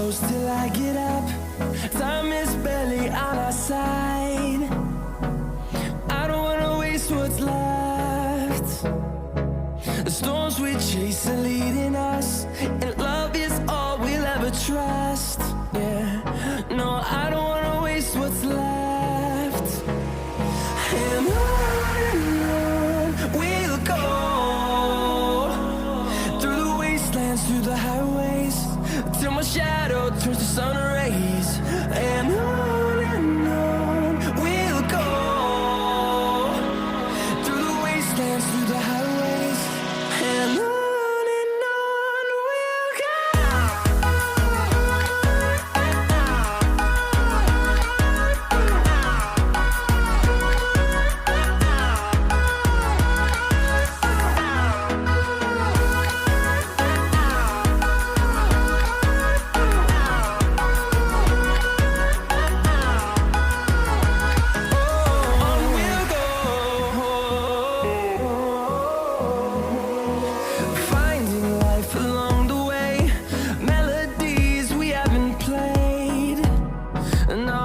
close till I get up. Time is barely on our side. I don't wanna waste what's left. The storms we chase are leading us, and love is all we'll ever trust. Yeah, no, I don't wanna waste what's left. And on we'll go, through the wastelands, through the highways, till my shadow turns to sun rays. And on we'll go, through the wastelands, through the highways, and on we'll go. Finding life along the way, melodies we haven't played. No,